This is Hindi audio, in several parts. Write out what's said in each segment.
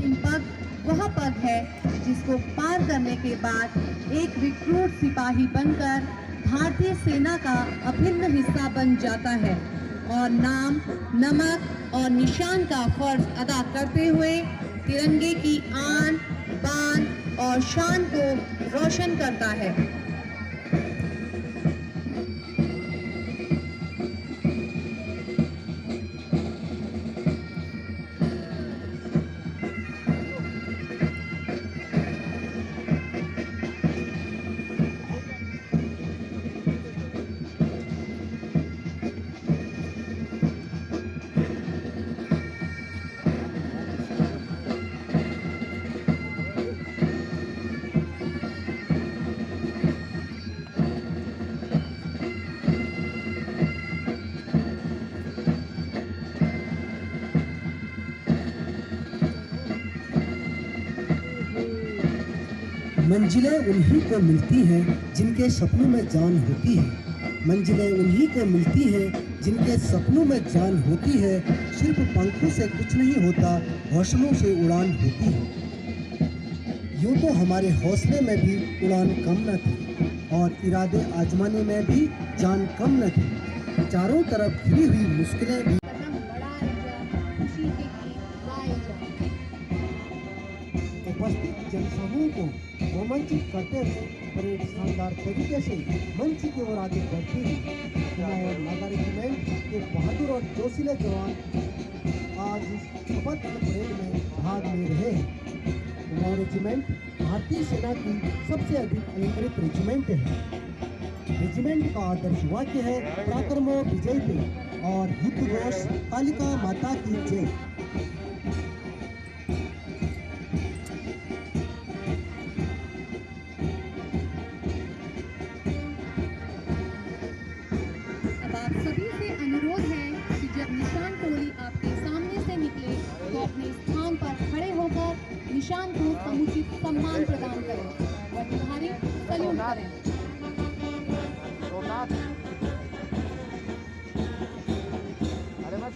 वह पग है जिसको पार करने के बाद एक रिक्रूट सिपाही बनकर भारतीय सेना का अभिन्न हिस्सा बन जाता है और नाम, नमक और निशान का फर्ज अदा करते हुए तिरंगे की आन, बान और शान को रोशन करता है। मंजिलें उन्हीं को मिलती हैं जिनके सपनों में जान होती है। मंजिलें उन्हीं को मिलती हैं जिनके सपनों में जान होती है। सिर्फ पंखों से कुछ नहीं होता, हौसलों से उड़ान होती है। यूं तो हमारे हौसले में भी उड़ान कम न थी और इरादे आजमाने में भी जान कम न थी। चारों तरफ घिरी हुई मुश्किलें भी उपस्थित जनसमूह को रोमांचित करते हुए परेड शानदार तरीके से मंच की ओर आगे बढ़ती हुई हिमायत नागा रेजिमेंट के बहादुर और जोशीले जवान आज इस शपथ परेड में भाग ले रहे हैं। हिमायत रेजिमेंट भारतीय सेना की सबसे अधिक अलंकृत रेजिमेंट है। रेजिमेंट का आदर्श वाक्य है पराक्रमो विजयते और युद्ध घोष कालिका माता की जय। सभी से अनुरोध है कि जब निशान टोली आपके सामने से निकले तो अपने स्थान पर खड़े होकर निशान को समुचित सम्मान प्रदान करें और तुम्हारी सल्यूट करें।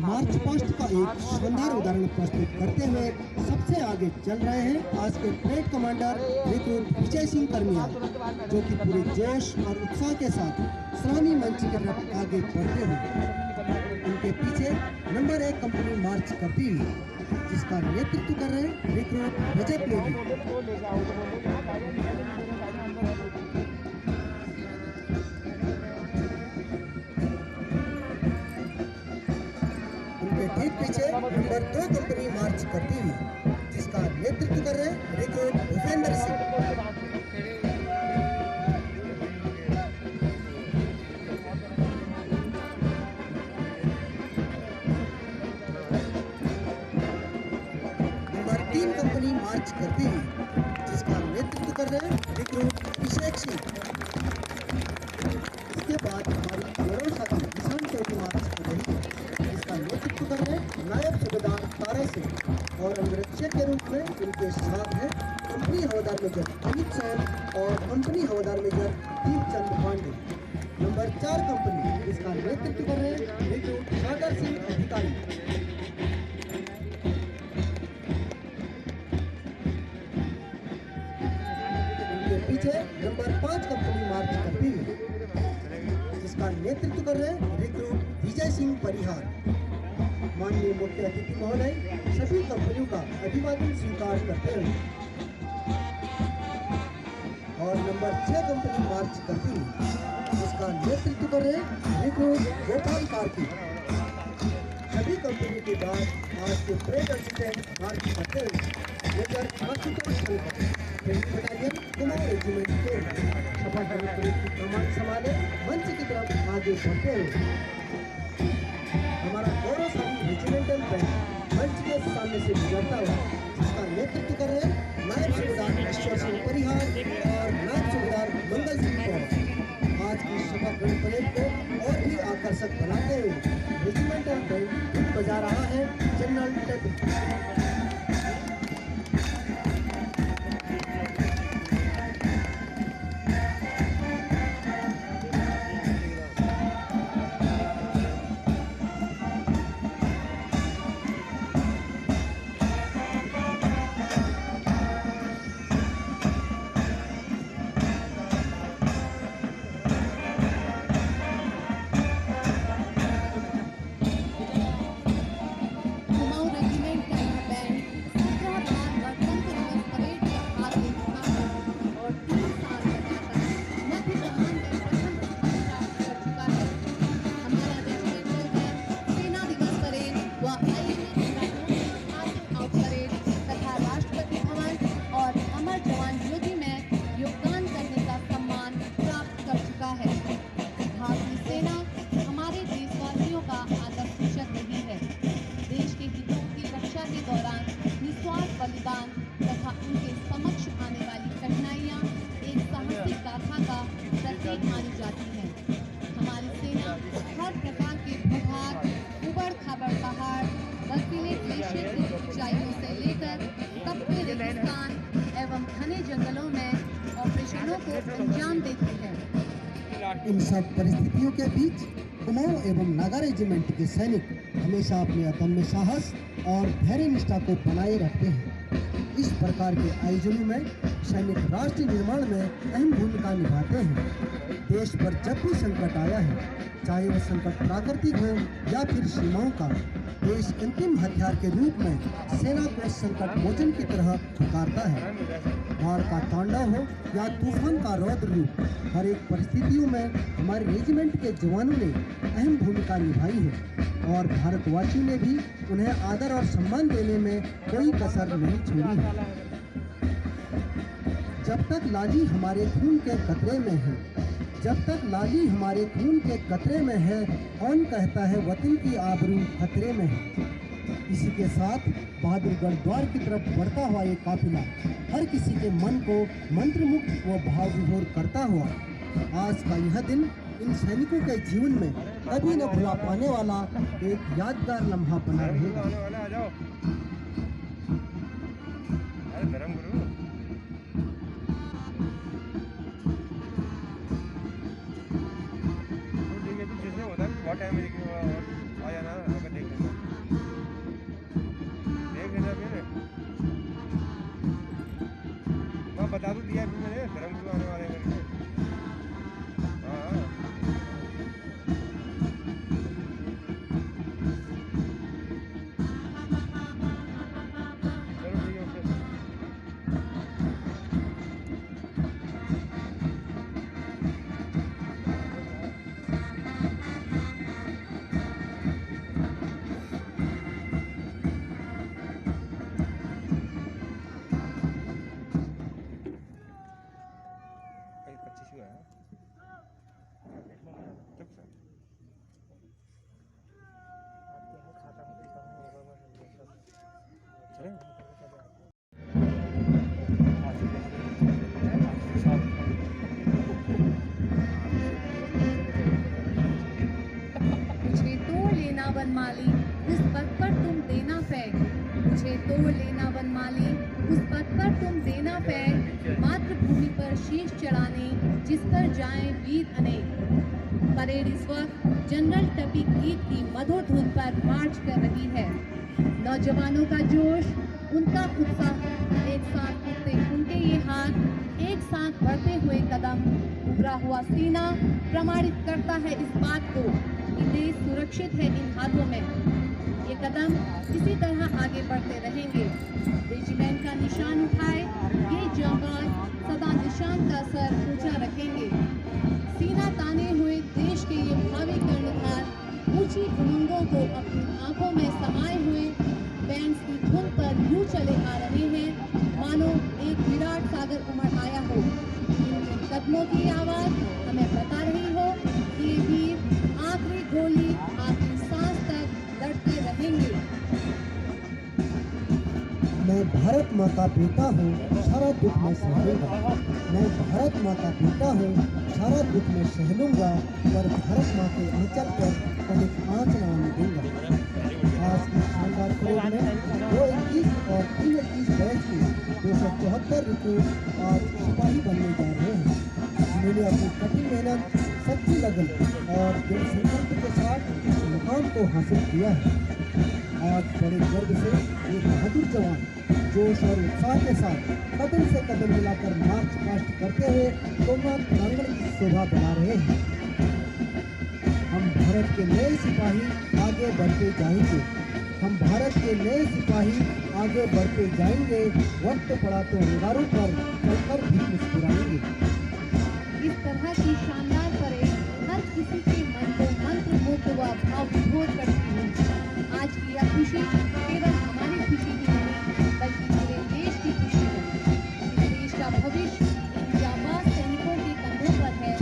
मार्च पास्ट का एक शानदार उदाहरण प्रस्तुत करते हुए सबसे आगे चल रहे हैं आज के parade commander recruit Vijay Singh कर्मियाल, जो कि पूरे जोश और उत्साह के साथ सलामी मंच की तरफ आगे बढ़ते हुए। उनके पीछे नंबर 1 कंपनी मार्च करती हुई, जिसका नेतृत्व कर रहे हैं रिक्रूट रजत नेगी। ठीक पीछे नंबर 2 कंपनी मार्च करती हुई, जिसका नेतृत्व कर रहे हैं recruit Bhupendra Singh. Number 3 company march करती हुई, जिसका नेतृत्व कर रहे हैं रिक्रूट अभिषेक सिंह। इसके बाद हमारी गौरवशाली किसान टोली मार्च कर रही है, जिसका नेतृत्व कर रहे हैं नायब सूबेदार तारा सिंह और अंगरक्षक के रूप में उनके साथ हैं कंपनी हवलदार मेजर अमित सैन और कंपनी हवलदार major Deepchand Pandey. Number 4 company, जिसका नेतृत्व कर रहे हैं रिक्रूट सागर सिंह अधिकारी। उनके पीछे नंबर 5 कंपनी मार्च करती है, जिसका नेतृत्व कर रहे हैं रिक्रूट विजय सिंह परिहार। माननीय मुख्य अतिथि महोदय सभी कंपनियों का अभिवादन स्वीकार करते हुए और नंबर 6 कंपनी मार्च करती है, जिसका नेतृत्व कर रहे हैं रिक्रूट गोपाल कार्तिक। सभी कंपनी के बाद आज के परेड असिस्टेंट मार्च करते हुए major Ashutosh battalion Kumaon regiment के शपथ परेड की कमान संभाले मंच की तरफ आगे बढ़ते हुए हमारा गौरवशाली रेजिमेंटल बैंड मंच के सामने से गुजरता हुआ, जिसका नेतृत्व कर रहे हैं नायब सूबेदार ईश्वर सिंह परिहार और नायब सूबेदार मंगल सिंह पवार। आज की शपथ ग्रहण परेड को और भी आकर्षक बनाते हुए रेजिमेंटल बैंड धुन बजा रहा है जनरल टेप। बलिदान तथा उनके समक्ष आने वाली कठिनाइयाँ एक साहसिक गाथा का प्रतीक मानी जाती हैं। हमारी सेना हर प्रकार के भूभाग, उबड़-खाबड़ पहाड़, बर्फीले ग्लेशियर की ऊंचाइयों से लेकर तपते रेगिस्तान एवं घने जंगलों में ऑपरेशनों को अंजाम देती है। इन सब परिस्थितियों के बीच कुमाऊं एवं नागा रेजिमेंट के सैनिक हमेशा अपने अदम्य साहस और धैर्य निष्ठा को बनाए रखते हैं। इस प्रकार के आयोजनों में सैनिक राष्ट्र निर्माण में अहम भूमिका निभाते हैं। देश पर जब भी संकट आया है, चाहे वह संकट प्राकृतिक हो या फिर सीमाओं का, देश अंतिम हथियार के रूप में सेना को संकट मोचन की तरह पुकारता है। बाढ़ का तांडव हो या तूफान का रौद्र रूप, हर एक परिस्थितियों में हमारे रेजिमेंट के जवानों ने अहम भूमिका निभाई है और भारतवासियों ने भी उन्हें आदर और सम्मान देने में कोई कसर नहीं छोड़ी है। जब तक लाली हमारे खून के कतरे में है, जब तक लाली हमारे खून के कतरे में है, कौन कहता है वतन की आबरू खतरे में है। इसी के साथ बहादुरगढ़ द्वार की तरफ बढ़ता हुआ ये काफिला हर किसी के मन को मंत्रमुग्ध व भाव विभोर करता हुआ आज का यह दिन इन सैनिकों के जीवन में कभी न भुला पाने वाला एक यादगार लम्हा बना रहेगा। बहुत टाइम आया ना, देख लेना मैंने, मैं बता दूँ दिया मैंने, गरम गुरु आने वाले हैं करके। हाँ चलो ठीक है, ओके। मुझे तोड़ लेना वनमाली, उस पद पर तुम देना फेंक। मुझे तोड़ लेना वनमाली, उस पद पर तुम देना फेंक। मातृभूमि पर शीश चढ़ाने जिस पर जाएं वीर अनेक। परेड इस वक्त जनरल टपी गीत की मधुर धुन पर मार्च कर रही है। नौजवानों का जोश, उनका उत्साह, एक साथ उठते उनके ये हाथ, एक साथ बढ़ते हुए कदम, उभरा हुआ सीना प्रमाणित करता है इस बात को कि देश सुरक्षित है इन हाथों में। ये कदम इसी तरह आगे बढ़ते रहेंगे। रेजिमेंट का निशान उठाए ये जांबाज सदा निशान का सर ऊंचा रखेंगे। सीना ताने हुए देश के ये भावी कर्णधार ऊंची उमंगों को अपनी आंखों में समाये हुए बैंड्स की धुन पर यूं चले आ रहे हैं मानो एक विराट सागर उमड़ आया हो। इनके कदमों की आवाज हमें बता रही हो कि ये वीर आखिरी गोली, आखिरी सांस तक लड़ते रहेंगे। मैं भारत माँ का बेटा हूँ, सारा दुख मैं सह लूंगा। मैं भारत माँ का बेटा हूँ, सारा दुख मैं सह लूंगा, पर भारत माँ के आंचल पर कभी आँच न आने दूंगा। आज की शानदार परेड में 221 और 321 बैच के 274 रिक्रूट आज सिपाही बनने जा रहे हैं, जिन्होंने अपनी कठिन मेहनत, सच्ची लगन और दृढ़ संकल्प के साथ इस मुकाम को हासिल किया है। आज बड़े गर्व से ये बहादुर जवान जोश और उत्साह के साथ कदम से कदम मिलाकर मार्च पास्ट करते हुए सोमनाथ प्रांगण की शोभा बढ़ा रहे हैं। हम भारत के नए सिपाही आगे बढ़ते जाएंगे, हम भारत के नए सिपाही आगे बढ़ते जाएंगे। वक्त पड़ा तो अंगारों पर चलकर भी मुस्कुराएंगे। इस तरह की शानदार परेड हर किसी के मन को मंत्रमुग्ध व भाव विभोर करती है। आज की यह खुशी केवल हमारी खुशी ही नहीं, बल्कि पूरे देश की खुशी है। इस देश का भविष्य इन जांबाज सैनिकों के कंधों पर है।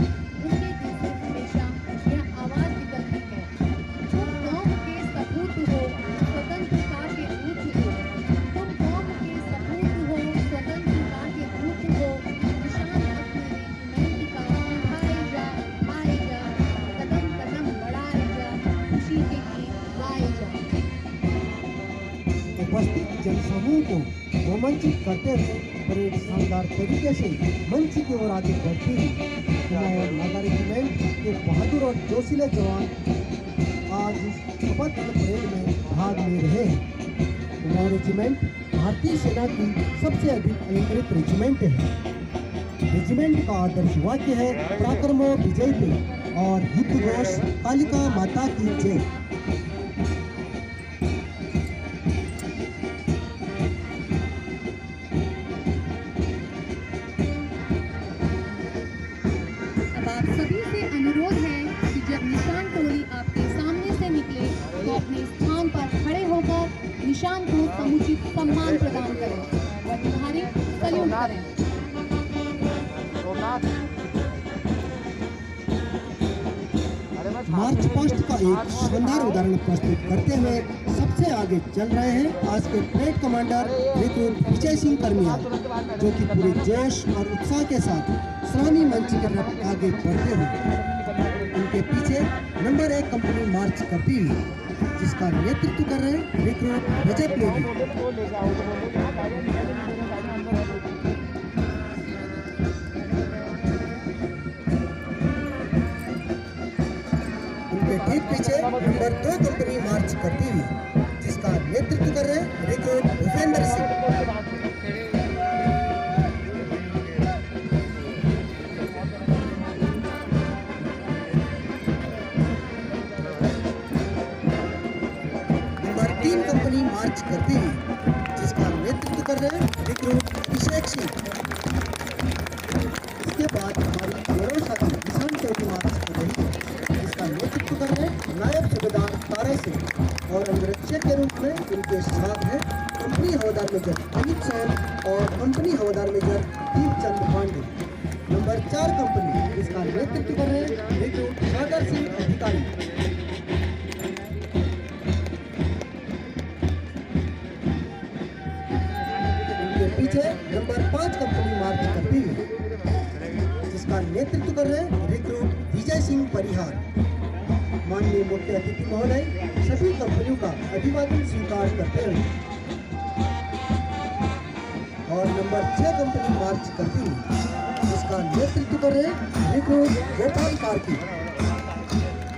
उनके दिल से हमेशा यह आवाज निकलती है, तुम कौम के सपूत हो, स्वतंत्रता के दूत हो। तुम कौम के सूचित करते हुए परेड शानदार तरीके से मंच की ओर आगे बढ़ती है। कुमाऊं और नागा रेजिमेंट के बहादुर और जोशीले जवान आज इस शपथ परेड में भाग ले रहे हैं। कुमाऊं रेजिमेंट भारतीय सेना की सबसे अधिक अलंकृत रेजिमेंट है। रेजिमेंट का आदर्श वाक्य है पराक्रमो विजयते और युद्ध घोष कालिका माता की जय। अब आप सभी से अनुरोध है कि जब निशान टोली आपके सामने से निकले तो अपने स्थान पर खड़े होकर निशान को समुचित सम्मान प्रदान करें और तुम्हारी सल्यूट करें। मार्च पास्ट का एक शानदार उदाहरण प्रस्तुत करते हुए सबसे आगे चल रहे हैं आज के parade commander recruit Vijay Singh कर्मिया, जो कि पूरे जोश और उत्साह के साथ सलामी मंच की तरफ आगे बढ़ते हुए। उनके पीछे नंबर 1 कंपनी मार्च करती हुई, जिसका नेतृत्व कर रहे हैं रिक्रूट रजत लोधी। ठीक पीछे नंबर 2 कंपनी मार्च करती हुई, जिसका नेतृत्व कर रहे हैं recruit Bhupendra Singh. Number 3 company march करती हुई, जिसका नेतृत्व कर रहे हैं रिक्रूट अभिषेक सिंह। इसके बाद हमारी गौरवशाली निशान टोली मार्च कर रही है, जिसका नेतृत्व कर रहे हैं नायब सूबेदार तारा सिंह और अंगरक्षक के रूप में उनके साथ हैं कंपनी हवलदार मेजर अमित सैन और कंपनी हवलदार major Deepchand Pandey. Number 4 company, जिसका नेतृत्व कर रहे हैं रिक्रूट सागर सिंह अधिकारी। उनके पीछे नंबर 5 कंपनी मार्च करती है, जिसका नेतृत्व कर रहे हैं रिक्रूट विजय सिंह परिहार। माननीय मुख्य अतिथि महोदय सभी कंपनियों का अभिवादन स्वीकार करते हैं और नंबर 6 कंपनी मार्च करती है, जिसका नेतृत्व कर रहे हैं रिक्रूट गोपाल कार्की।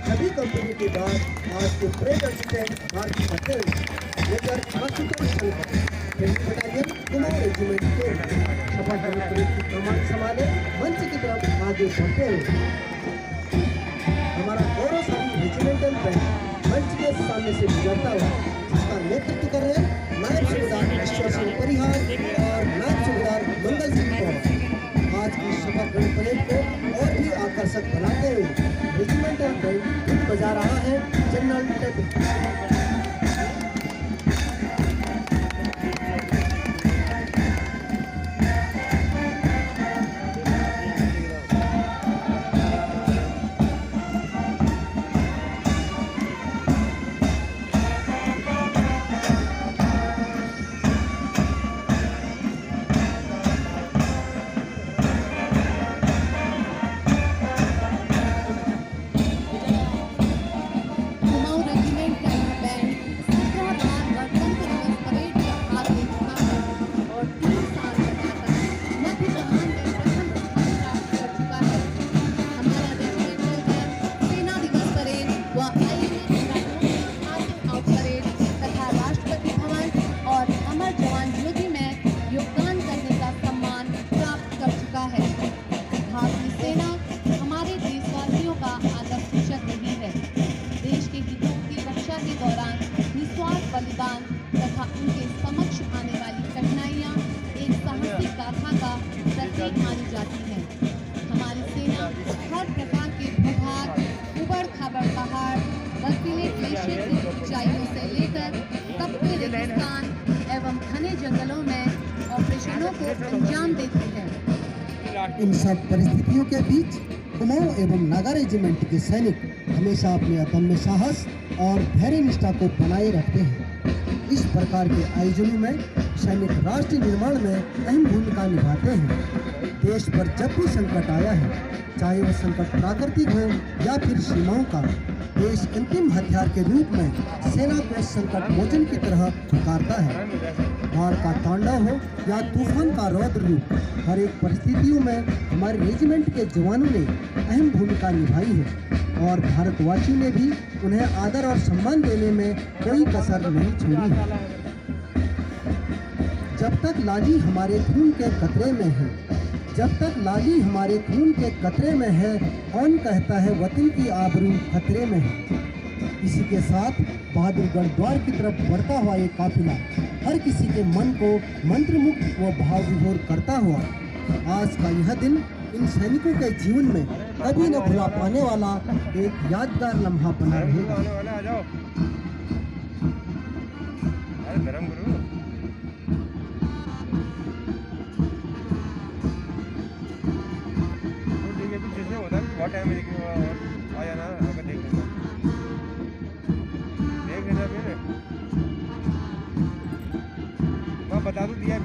सभी कंपनी के बाद आज के परेड असिस्टेंट मार्च करते हैं major Ashutosh Shankar, battalion Kumaon regiment के शपथ परेड की कमान संभाले मंच की तरफ आगे बढ़ते हैं। हमारा गौरवशाली रेजिमेंटल बैंड मंच के सामने से गुजरता हुआ, जिसका नेतृत्व कर रहे हैं नायब सूबेदार ईश्वर सिंह परिहार और नायब सूबेदार मंगल सिंह पवार। आज की शपथ ग्रहण परेड को और भी आकर्षक बनाते हुए रेजिमेंटल बैंड धुन बजा रहा है जनरल टेप। बलिदान तथा उनके समक्ष आने वाली कठिनाइयाँ एक साहसिक गाथा का प्रतीक मानी जाती हैं। हमारी सेना हर प्रकार के भूभाग, उबड़ खाबड़ पहाड़, बर्फीले ग्लेशियर की ऊंचाइयों से लेकर तपते रेगिस्तान एवं घने जंगलों में ऑपरेशनों को अंजाम देती है। इन सब परिस्थितियों के बीच कुमाऊं एवं नागा रेजिमेंट के सैनिक हमेशा अपने अदम्य साहस और धैर्य निष्ठा को बनाए रखते हैं। इस प्रकार के आयोजनों में सैनिक राष्ट्र निर्माण में अहम भूमिका निभाते हैं। देश पर जब भी संकट आया है, चाहे वह संकट प्राकृतिक हो या फिर सीमाओं का, देश अंतिम हथियार के रूप में सेना को संकट मोचन की तरह पुकारता है। बाढ़ का तांडव हो या तूफान का रौद्र रूप, हर एक परिस्थितियों में हमारे रेजिमेंट के जवानों ने अहम भूमिका निभाई है और भारतवासियों ने भी उन्हें आदर और सम्मान देने में कोई कसर नहीं छोड़ी है। जब तक लाली हमारे खून के कतरे में है, जब तक लाली हमारे खून के कतरे में है, कौन कहता है वतन की आबरू खतरे में है। इसी के साथ बहादुरगढ़ द्वार की तरफ बढ़ता हुआ ये काफिला हर किसी के मन को मंत्रमुग्ध व भाव विभोर करता हुआ आज का यह दिन इन सैनिकों के जीवन में कभी न भुला पाने वाला एक यादगार लम्हा बना रहेगा। आने वाला आ जाओ। अरे गरम करो। तो ठीक है, फिर जैसे होता है बहुत टाइम है, लेकिन आ जाना अगर देख लेना फिर मैं बता दूं दिया है